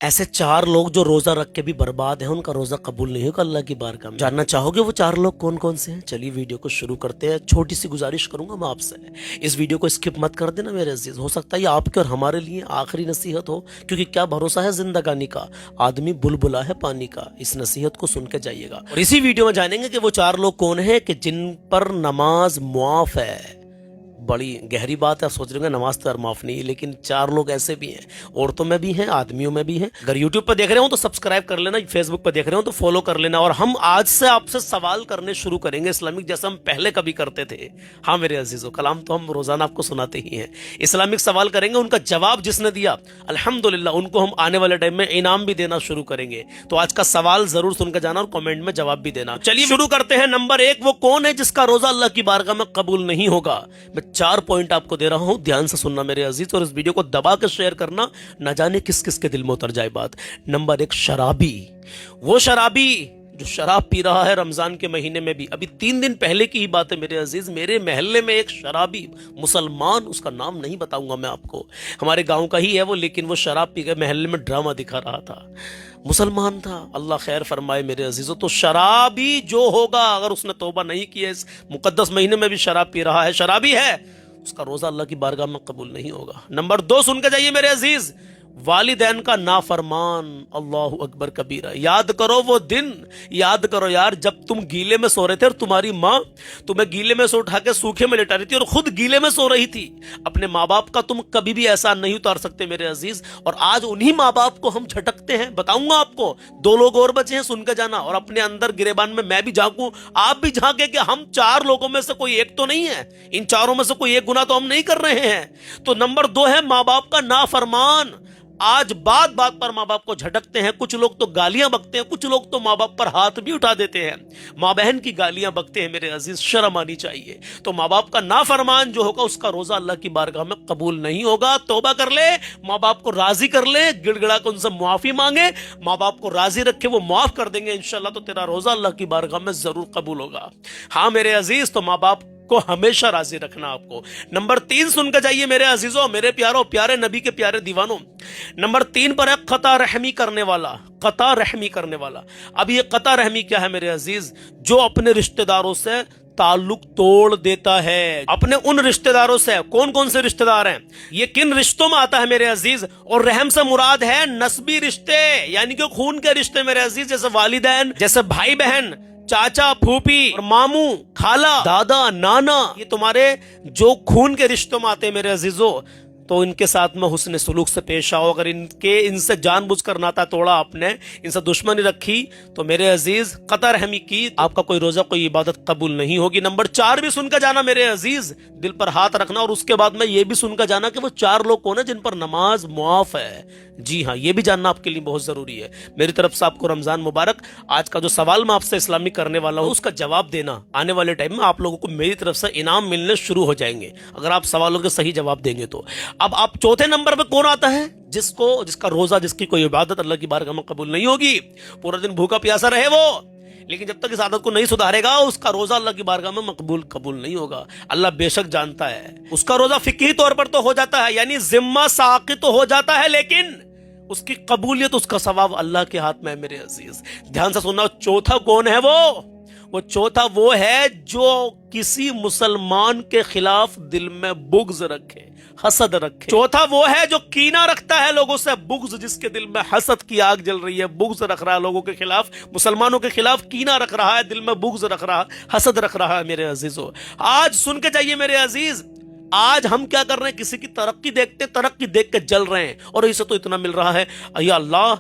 ایسے 4 لوگ جو روزہ رکھ کے بھی برباد ہیں، ان کا روزہ قبول نہیں ہوگا اللہ کی بارگاہ میں۔ جاننا چاہو گے وہ 4 لوگ کون کون سے ہیں؟ چلیے ویڈیو کو شروع کرتے ہیں۔ چھوٹی سی گزارش کروں گا میں آپ سے، اس ویڈیو کو اسکپ مت کر دینا میرے عزیز۔ ہو سکتا ہے یہ آپ کے اور ہمارے لیے آخری نصیحت ہو، کیونکہ کیا بھروسہ ہے زندگانی کا، آدمی بلبلا ہے پانی کا۔ اس نصیحت کو سن کے جائیے گا، اور اسی ویڈیو میں جانیں گے کہ وہ 4 لوگ کون ہیں کہ جن پر نماز معاف ہے۔ بڑی گہری بات ہے، آپ سوچ رہے ہیں نماز تو معاف نہیں ہے، لیکن 4 لوگ ایسے بھی ہیں، عورتوں میں بھی ہیں، آدمیوں میں بھی ہیں۔ اگر یوٹیوب پہ دیکھ رہے ہوں تو سبسکرائب کر لینا، فیس بک پہ دیکھ رہے ہوں تو فالو کر لینا، اور ہم آج سے آپ سے سوال کرنے شروع کریں گے اسلامک، جیسا ہم پہلے کبھی کرتے تھے۔ ہاں میرے عزیزو، کلام تو ہم روزانہ آپ کو سناتے ہی ہیں۔ اسلامک سوال کریں گے، ان کا جواب جس نے دیا الحمدللہ ان کو ہم آنے والے ٹائم میں انعام بھی دینا شروع کریں گے۔ تو آج کا سوال ضرور سن کے جانا اور کمنٹ میں جواب بھی دینا۔ چلیے شروع کرتے ہیں۔ نمبر 1، وہ کون ہے جس کا روزہ اللہ کی بارگاہ میں قبول نہیں ہوگا؟ میں 4 پوائنٹ آپ کو دے رہا ہوں، دھیان سے سننا میرے عزیز، اور اس ویڈیو کو دبا کے شیئر کرنا، نہ جانے کس کس کے دل میں اتر جائے بات۔ نمبر 1، شرابی۔ وہ شرابی جو شراب پی رہا ہے رمضان کے مہینے میں بھی۔ ابھی 3 دن پہلے کی ہی بات ہے میرے عزیز، میرے محلے میں ایک شرابی مسلمان، اس کا نام نہیں بتاؤں گا میں آپ کو، ہمارے گاؤں کا ہی ہے وہ، لیکن وہ شراب پی کے محلے میں ڈرامہ دکھا رہا تھا، مسلمان تھا، اللہ خیر فرمائے میرے عزیزو۔ تو شرابی جو ہوگا، اگر اس نے توبہ نہیں کی ہے، اس مقدس مہینے میں بھی شراب پی رہا ہے، شرابی ہے، اس کا روزہ اللہ کی بارگاہ میں قبول نہیں ہوگا۔ نمبر 2 سن کے جائیے میرے عزیز، والدین کا نافرمان۔ اللہ اکبر کبیرہ۔ یاد کرو وہ دن، یاد کرو یار، جب تم گیلے میں سو رہے تھے اور تمہاری ماں تمہیں گیلے میں سے اٹھا کے سوکھے میں لٹا رہی تھی اور خود گیلے میں سو رہی تھی۔ اپنے ماں باپ کا تم کبھی بھی احسان نہیں اتار سکتے میرے عزیز، اور آج انہی ماں باپ کو ہم جھٹکتے ہیں۔ بتاؤں گا آپ کو، 2 لوگ اور بچے ہیں، سن کے جانا، اور اپنے اندر گریبان میں بھی جھانکوں، آپ بھی جھانکیں کہ ہم 4 لوگوں میں سے کوئی ایک تو نہیں ہے، ان 4 میں سے کوئی ایک گناہ تو ہم نہیں کر رہے ہیں۔ تو نمبر 2 ہے ماں باپ کا نافرمان۔ آج بات بات پر ماں باپ کو جھٹکتے ہیں، کچھ لوگ تو گالیاں بکتے ہیں، کچھ لوگ تو ماں باپ پر ہاتھ بھی اٹھا دیتے ہیں، ماں بہن کی گالیاں بکتے ہیں میرے عزیز، شرم آنی چاہیے۔ تو ماں باپ کا نافرمان جو ہوگا، اس کا روزہ اللہ کی بارگاہ میں قبول نہیں ہوگا۔ توبہ کر لے، ماں باپ کو راضی کر لے، گڑ گڑا کے ان سے معافی مانگے، ماں باپ کو راضی رکھے، وہ معاف کر دیں گے انشاءاللہ، تو تیرا روزہ اللہ کی بارگاہ میں ضرور قبول ہوگا۔ ہاں میرے عزیز، تو ماں باپ کو ہمیشہ راضی رکھنا آپ کو۔ نمبر 3 سن کے جائیے میرے عزیزوں، میرے پیاروں، پیارے نبی کے پیارے دیوانوں۔ نمبر 3 پر ہے قطع رحمی کرنے والا، قطع رحمی کرنے والا۔ اب یہ قطع رحمی کیا ہے میرے عزیز؟ جو اپنے رشتہ داروں سے تعلق توڑ دیتا ہے، اپنے ان رشتہ داروں سے۔ کون کون سے رشتہ دار ہیں یہ؟ کن رشتوں میں آتا ہے میرے عزیز؟ اور رحم سے مراد ہے نسبی رشتے، یعنی کہ خون کے رشتے میرے عزیز، جیسے والدین، جیسے بھائی بہن، چاچا پھوپھی اور ماموں خالہ دادا نانا، یہ تمہارے جو خون کے رشتوں میں آتے ہیں میرے عزیزو، تو ان کے ساتھ میں حسن سلوک سے پیش آؤ۔ اگر ان سے جان بوجھ کر ناتا توڑا آپ نے، ان سے دشمنی رکھی، تو میرے عزیز قطع رحمی کی، آپ کا کوئی روزہ کوئی عبادت قبول نہیں ہوگی۔ نمبر 4 بھی سن کا جانا میرے عزیز، دل پر ہاتھ رکھنا، اور اس کے بعد میں یہ بھی سن کا جانا کہ وہ 4 لوگ کون ہیں جن پر نماز معاف ہے۔ جی ہاں، یہ بھی جاننا آپ کے لیے بہت ضروری ہے۔ میری طرف سے آپ کو رمضان مبارک۔ آج کا جو سوال میں آپ سے اسلامی کرنے والا ہوں، اس کا جواب دینا، آنے والے ٹائم میں آپ لوگوں کو میری طرف سے انعام ملنے شروع ہو جائیں گے اگر آپ سوالوں کے صحیح جواب دیں گے تو۔ اب آپ چوتھے نمبر پہ کون آتا ہے؟ جس کا روزہ، جس کی کوئی عبادت اللہ کی بارگاہ میں قبول نہیں ہوگی، پورا دن بھوکا پیاسا رہے وہ، لیکن جب تک اس عادت کو نہیں سدھارے گا، اس کا روزہ اللہ کی بارگاہ میں قبول نہیں ہوگا۔ اللہ بے شک جانتا ہے، اس کا روزہ فقہی طور پر تو ہو جاتا ہے، یعنی ذمہ ساقط تو ہو جاتا ہے، لیکن اس کی قبولیت، اس کا ثواب اللہ کے ہاتھ میں ہے میرے عزیز۔ دھیان سے سننا، چوتھا کون ہے وہ چوتھا وہ ہے جو کسی مسلمان کے خلاف دل میں بغض رکھے، حسد رکھے۔ چوتھا وہ ہے جو کینہ رکھتا ہے لوگوں سے، بغض، جس کے دل میں حسد کی آگ جل رہی ہے، بغض رکھ رہا ہے لوگوں کے خلاف، مسلمانوں کے خلاف کینہ رکھ رہا ہے، دل میں بغض رکھ رہا ہے، حسد رکھ رہا ہے میرے عزیزو۔ آج سن کے جائیے میرے عزیز، آج ہم کیا کر رہے ہیں؟ کسی کی ترقی دیکھتے، ترقی دیکھ کے جل رہے ہیں، اور اسے تو اتنا مل رہا ہے، یا اللہ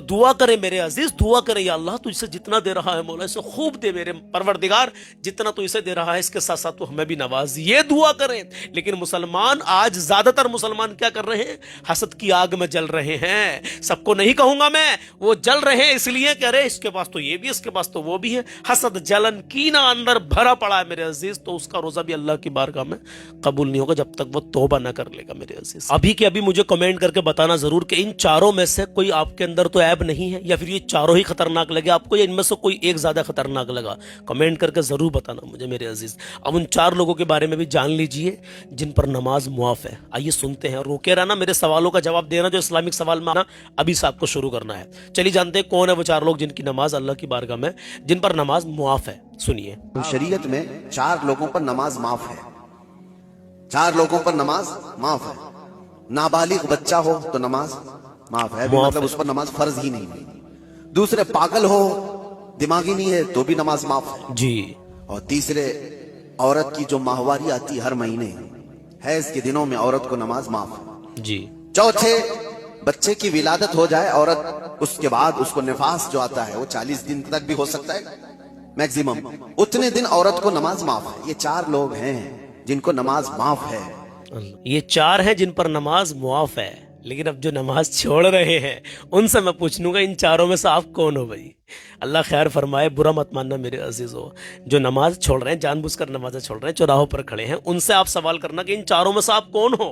دعا کرے میرے عزیز، دعا کرے، یا اللہ تو اسے جتنا دے رہا ہے مولا اسے خوب دے میرے پروردگار، جتنا تو اسے دے رہا ہے اس کے ساتھ ساتھ تو ہمیں بھی نواز، یہ دعا کریں۔ لیکن مسلمان آج، زیادہ تر مسلمان کیا کر رہے ہیں؟ حسد کی آگ میں جل رہے ہیں۔ سب کو نہیں کہوں گا میں، وہ جل رہے ہیں اس لیے کہ ارے اس کے پاس تو یہ بھی، اس کے پاس تو وہ بھی ہے، حسد، جلن، کینہ اندر بھرا پڑا ہے میرے عزیز، تو اس کا روزہ بھی اللہ کی بارگاہ میں قبول نہیں होगा जब तक वो तौबा ना कर लेगा मेरे अजीज। अभी के अभी मुझे कमेंट करके बताना जरूर कि इन चारों में से कोई आपके अंदर तो ऐब नहीं है, या फिर ये चारों ही खतरनाक लगे आपको, या इनमें से कोई एक ज्यादा खतरनाक लगा। कमेंट करके जरूर बताना मुझे मेरे अजीज। अब उन 4 लोगों के बारे में भी जान लीजिए जिन पर नमाज मुआफ है। आइए सुनते हैं, रोके रहना, मेरे सवालों का जवाब देना जो इस्लामिक सवाल में आना अभी से आपको शुरू करना है। चलिए जानते हैं कौन है वो 4 लोग जिनकी नमाज अल्लाह की बारगाह में, जिन पर नमाज मुआफ है। सुनिए, शरीयत में 4 लोगों पर नमाज माफ है। 4 लोगों पर नमाज माफ है। नाबालिग बच्चा हो तो नमाज माफ है, मतलब उस पर नमाज फर्ज ही नहीं है। दूसरे, पागल हो, दिमागी नहीं है तो भी नमाज माफ है जी। और तीसरे, औरत की जो माहवारी आती हर महीने, हैज के दिनों में औरत को नमाज माफ है जी। चौथे, बच्चे की विलादत हो जाए औरत, उसके बाद उसको निफास जो आता है वो 40 दिन तक भी हो सकता है मैक्सिमम, उतने दिन औरत को नमाज माफ है। ये 4 लोग हैं जिनको नमाज माफ है। ये 4 हैं जिन पर नमाज मुआफ है। लेकिन अब जो नमाज छोड़ रहे हैं उनसे मैं पूछ लूंगा इन 4 में से आप कौन हो भाई? अल्लाह खैर फरमाए, बुरा मत मानना मेरे अजीजों। जो नमाज छोड़ रहे हैं, जानबूझकर नमाज़ें छोड़ रहे हैं, चौराहों पर खड़े हैं, उनसे आप सवाल करना कि इन 4 में से आप कौन हो?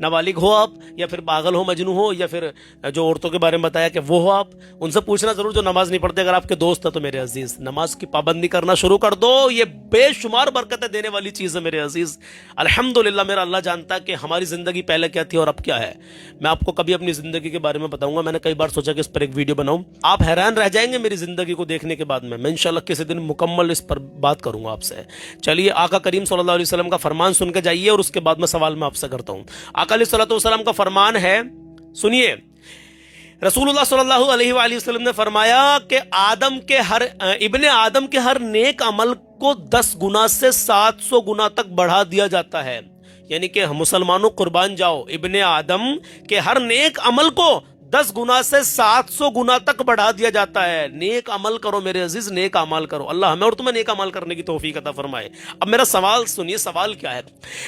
नाबालिग हो आप, या फिर पागल हो, मजनू हो, या फिर जो औरतों के बारे में बताया कि वो हो आप? उनसे पूछना जरूर जो नमाज नहीं पढ़ते। अगर आपके दोस्त है तो मेरे अजीज नमाज की पाबंदी करना शुरू कर दो। ये बेशुमार बरकतें देने वाली चीज़ है मेरे अजीज। अल्हम्दुलिल्लाह मेरा अल्लाह जानता है कि हमारी जिंदगी पहले क्या थी और अब क्या है। मैं आपको कभी अपनी जिंदगी के बारे में बताऊंगा। मैंने कई बार सोचा कि इस पर एक वीडियो बनाऊं, आप हैरान रह जाएंगे मेरी जिंदगी को देखने के बाद में। मैं इंशाल्लाह किसी दिन मुकम्मल इस पर बात करूंगा आपसे। चलिए, आका करीम सल्लल्लाहु अलैहि वसल्लम का फरमान सुन के जाइए और उसके बाद में सवाल मैं आपसे करता हूं। आका अलैहि वसल्लम का फरमान है, सुनिए। रसूलुल्लाह सल्लल्लाहु अलैहि वसल्लम ने फरमाया कि इब्ने आदम के हर नेक अमल को 10 गुना से 700 गुना तक बढ़ा दिया जाता है। यानी कि मुसलमानों कुर्बान जाओ, इब्ने आदम के हर नेक अमल को 10 गुना से 700 गुना तक बढ़ा दिया जाता है। नेक अमल करो मेरे अजीज, नेक अमल करो। अल्लाह हमें और तुम्हें नेक अमल करने की तौफीक अता फरमाए। अब मेरा सवाल सुनिए, सवाल क्या है?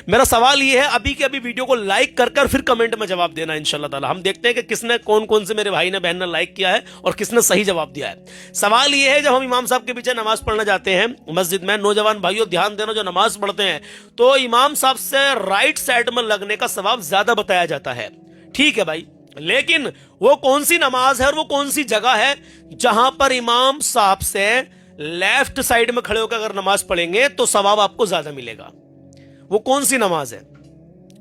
मेरा सवाल ये है, अभी के अभी वीडियो को लाइक कर फिर कमेंट में जवाब देना इंशाल्लाह ताला। हम देखते हैं कि किसने, कौन से मेरे भाई ने, बहन ने लाइक किया है और किसने सही जवाब दिया है। सवाल ये है, जब हम इमाम साहब के पीछे नमाज पढ़ने जाते हैं मस्जिद में, नौजवान भाइयों ध्यान देना, जो नमाज पढ़ते हैं तो इमाम साहब से राइट साइड में लगने का सवाब ज्यादा बताया जाता है। ठीक है भाई, लेकिन वो कौन सी नमाज है और वो कौन सी जगह है जहां पर इमाम साहब से लेफ्ट साइड में खड़े होकर अगर नमाज पढ़ेंगे तो सवाब आपको ज्यादा मिलेगा? वो कौन सी नमाज है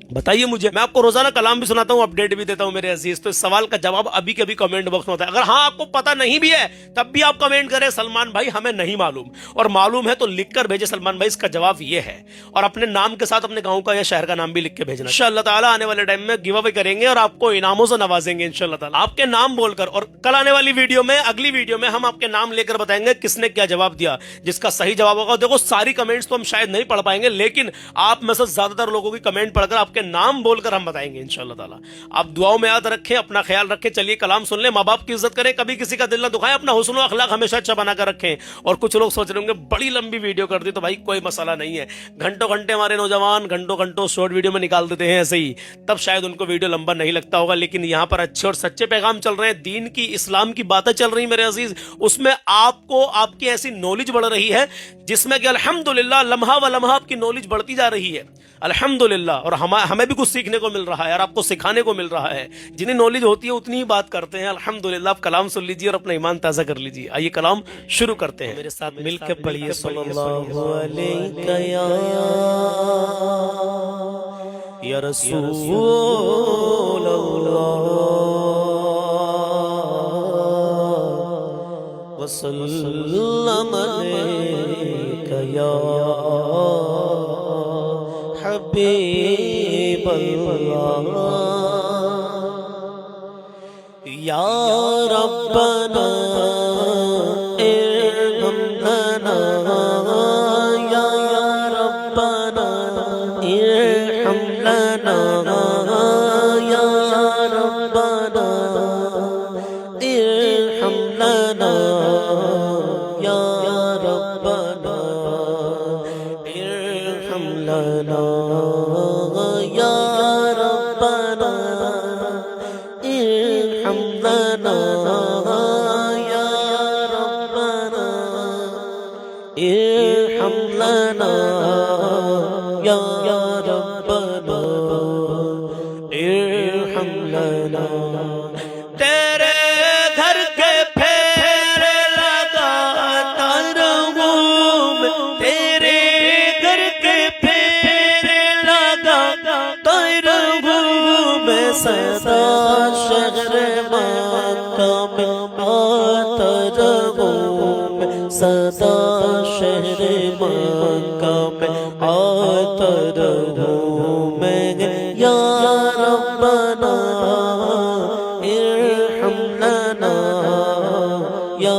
बताइए मुझे। मैं आपको रोजाना कलाम भी सुनाता हूं, अपडेट भी देता हूं मेरे अजीज। तो इस सवाल का जवाब अभी के अभी कमेंट बॉक्स में होता है। अगर हाँ आपको पता नहीं भी है तब भी आप कमेंट करें सलमान भाई हमें नहीं मालूम, और मालूम है तो लिख कर भेजे सलमान भाई इसका जवाब ये है, और अपने नाम के साथ अपने गांव का या शहर का नाम भी लिख के भेजना। इंशाअल्लाह ताला आने वाले टाइम में गिव अवे करेंगे और आपको इनामों से नवाजेंगे इंशाअल्लाह ताला, आपके नाम बोलकर। और कल आने वाली वीडियो में, अगली वीडियो में हम आपके नाम लेकर बताएंगे किसने क्या जवाब दिया। जिसका सही जवाब होगा, देखो सारी कमेंट्स तो हम शायद नहीं पढ़ पाएंगे, लेकिन आप में से ज्यादातर लोगों की कमेंट पढ़कर आपके नाम बोलकर हम बताएंगे इंशाअल्लाह ताला। आप दुआओं में याद रखें, अपना ख्याल रखें। चलिए कलाम सुन लें, माँ बाप की इज्जत करें, कभी किसी का दिल ना दुखाएं, अपना हुस्न और अखलाक हमेशा अच्छा बनाकर रखें। और कुछ लोग सोच रहे होंगे बड़ी लंबी वीडियो कर दी, तो भाई कोई मसला नहीं है। घंटों घंटे हमारे नौजवान घंटों शॉर्ट वीडियो में निकाल देते हैं ऐसे ही, तब शायद उनको वीडियो लंबा नहीं लगता होगा। लेकिन यहाँ पर अच्छे और सच्चे पैगाम चल रहे हैं, दीन की, इस्लाम की बातें चल रही मेरे अजीज। उसमें आपको आपकी ऐसी नॉलेज बढ़ रही है जिसमें कि अल्हम्दुलिल्लाह लम्हा व लम्हा आपकी नॉलेज बढ़ती जा रही है अल्हम्दुलिल्लाह। और हमें भी कुछ सीखने को मिल रहा है और आपको सिखाने को मिल रहा है। जिन्हें नॉलेज होती है उतनी ही बात करते हैं अल्हम्दुलिल्लाह। आप कलाम सुन लीजिए और अपना ईमान ताज़ा कर लीजिए। आइए कलाम शुरू करते हैं, मेरे साथ मिलकर पढ़िए सल्लल्लाहु अलैहि या रसूल अल्लाह वसल्लम अलैका या हबीब अल्लाह या रब्बना इरहमना या रब्बना इरहमना या रब्बना इरहमना या रब्बना इरहमना या रब्बना इरहमना या रब्बना इरहमना या रब्बना सदा शहर मक्का में आता रहूं मैं, सदा शहर मक्का में आता रहूं मैं। या रब्बना इरहम लना, या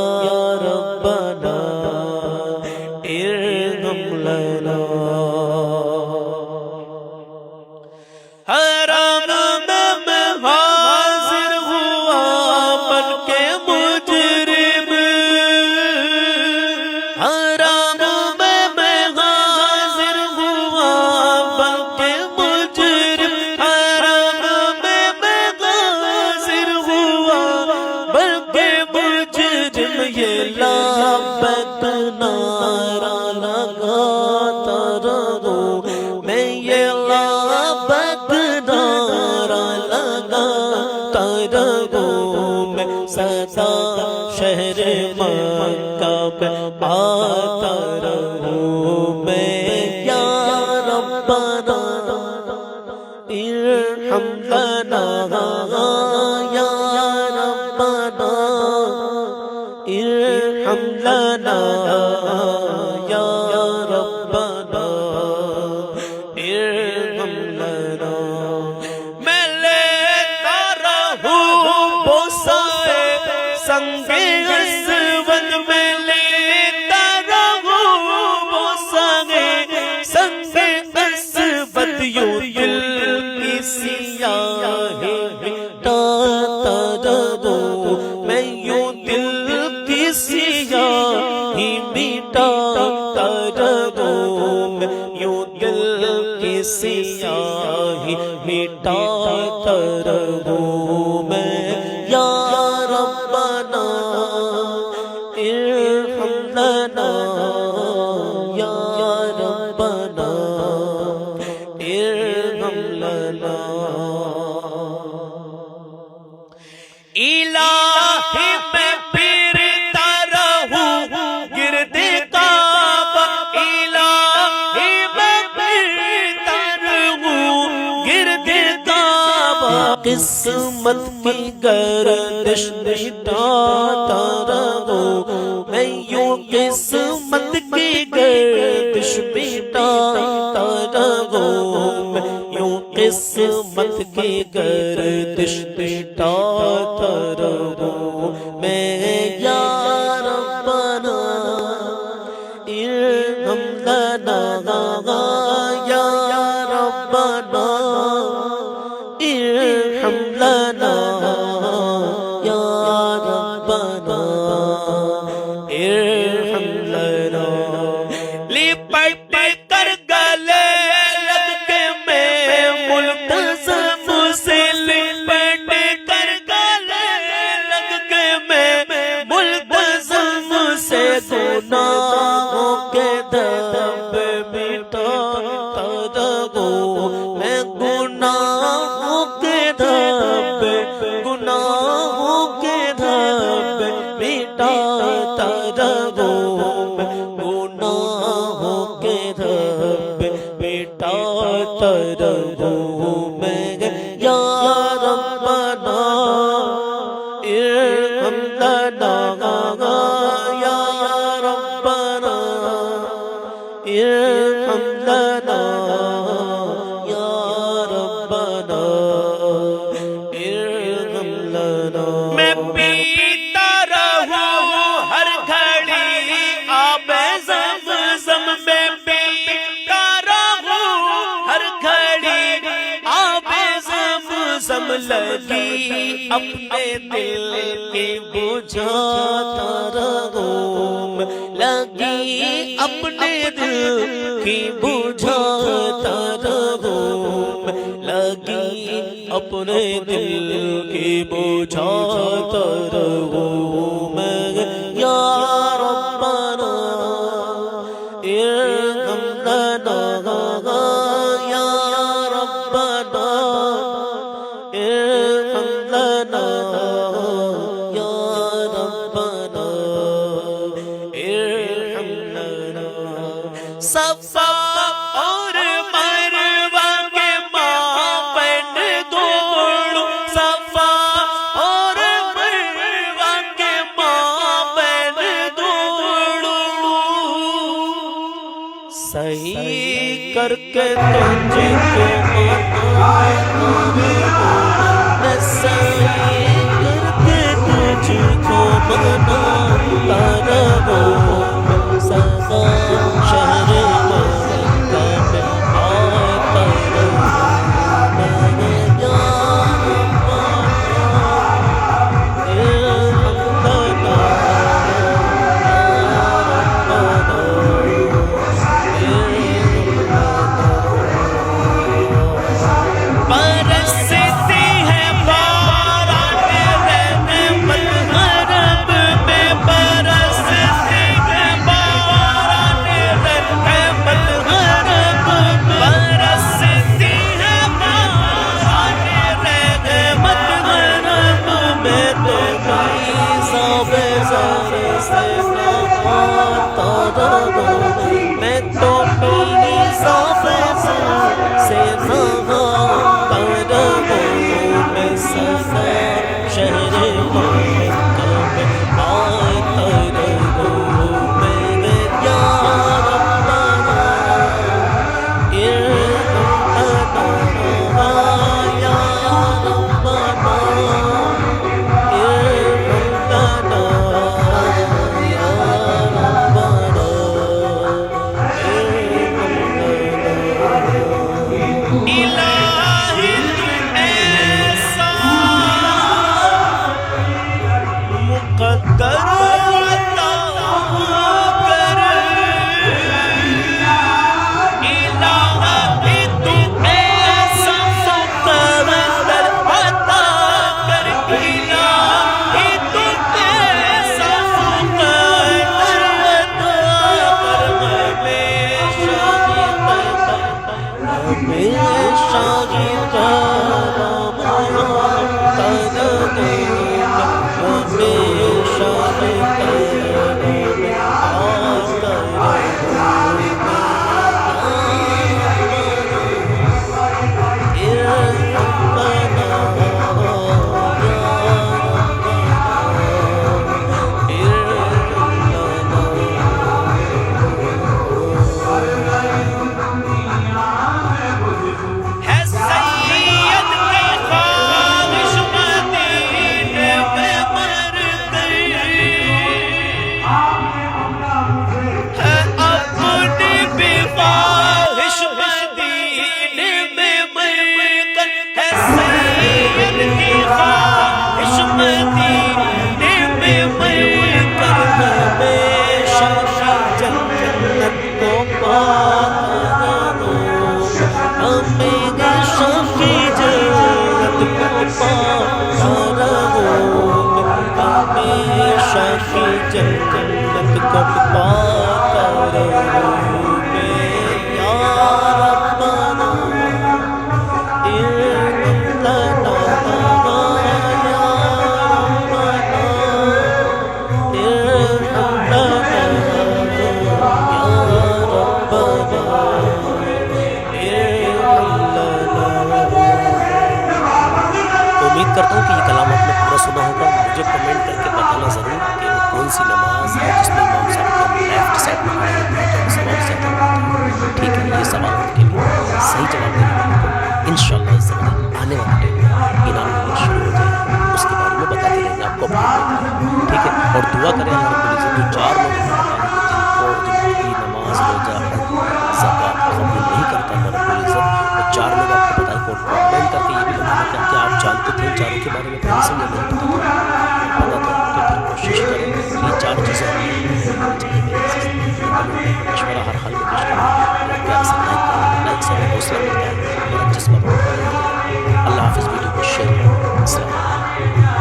रब्बना इरहम लना। हराम में मैं हाजिर हुआ बन के मुजरिम, हराम में मैं हाजिर हुआ बन के मुजरिम, हराम में मैं हाजिर हुआ बन के मुजरिम। ये लाबत नारा लगाता रहूं मैं, ये लाबत नारा लगाता रहूं मैं, सदा शहर मक्का में आता रहूं मैं। या रब्बना इरहम लना, या रब्बना इरहम लना, या रब्बना इरहम लना। मैं लेता रहूं बोसाए संगे अस्वद में, लेता रहूं बोसाए संगे अस्वद। यूं दिल की सियाही मिटाता रहूं मैं, यूं दिल की सियाही मिटाता रहूं मैं, यूं दिल की सियाही मिटाता रहूं मैं। या रब्बना इरहम लना, या रब्बना इरहम लना। इलाही मैं फिरता रहूं गिरदे काबा, इलाही मैं फिरता रहूं गिरदे काबा। किस्मत की गर्दिश मिटाता रहूं मैं, यूं किस्मत की गर्दिश मिटाता रहूं मैं, यूं किस्मत की गर्दिश मिटाता रहूं मैं। या रब्बना इरहम लना, या रब्बना इरहम लना, या रब्बना इरहम लना। लिपट कर गले लग के मैं मुल्तज़म से, लिपट कर गले लग के मैं मुल्तज़म से, गुनाहों के धब्बे मिटाता रहूं मैं, गुनाहों के धब्बे, गुनाहों के धब्बे मिटाता रहूं मैं, गुनाहों के धब्बे मिटाता रहूं मैं। या रब्बना इरहम लना, या रब्बना इरहम लना, या रब्बना इरहम लना। मैं पीता रहूं हर घड़ी आबे ज़मज़म में, पीता रहूं हर घड़ी आबे ज़मज़म। लगी अपने दिल के बुझाता रहूं मैं, लगी अपने दिल की बुझाता रहूं मैं, लगी अपने दिल की बुझाता रहूं मैं। या रब्बना इरहम लना, या रब्बना इरहम लना, या रब्बना इरहम लना। सफा और मरवा के मापन दौड़ کر کے تجھ کو میں سعی کر کے تجھ کو مناتا رہوں سدا شہر مکہ میں آتا رہوں میرے یار میں تو پیلی صافے سے نہاتا رہوں میں سدا شہر مکہ میں آتا رہوں میرے یار ربنا یا ربنا جنت کو پاتا رہوں میں یا ربنا امید کرتا ہوں کہ یہ کلام آپ نے پورا سنا ہوگا. مجھے کمنٹ کر کے بتانا ضرور کہ وہ کون سی نماز ہے جس میں امام صاحب کو لیفٹ سائڈ میں کھڑے ہوتے ہیں تو ثواب زیادہ ہوتا ہے. ٹھیک ہے, یہ سوال کے لیے صحیح جواب دینے والے کو انشاءاللہ اس زمانے آنے والے ٹائم انعام ملنا شروع ہو جائے گا. اس کے بارے میں بتاتے رہیں گے آپ کو. ٹھیک ہے, اور دعا کریں اللہ رب العزت جو 4 لوگ جن کی نماز روزہ زکوٰۃ قبول نہیں کرتا اللہ رب العزت, وہ 4 لوگ آپ کو بتائیں کون کون. کمنٹ کر کے یہ بھی بتانا کہ کیا آپ جانتے تھے ان 4 کے بارے میں پہلے سے یا نہیں پتا تھا. تو پھر کوشش کریں یہ 4 چیزیں مشورہ ہر حال میں پیش کریں. پیار سے لائک سے حوصلہ ملتا ہے اور جس پر اللہ حافظ. ویڈیو کو شیئر کریں. السلام علیکم.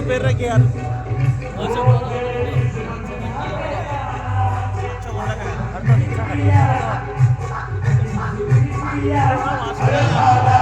perra que al اللہ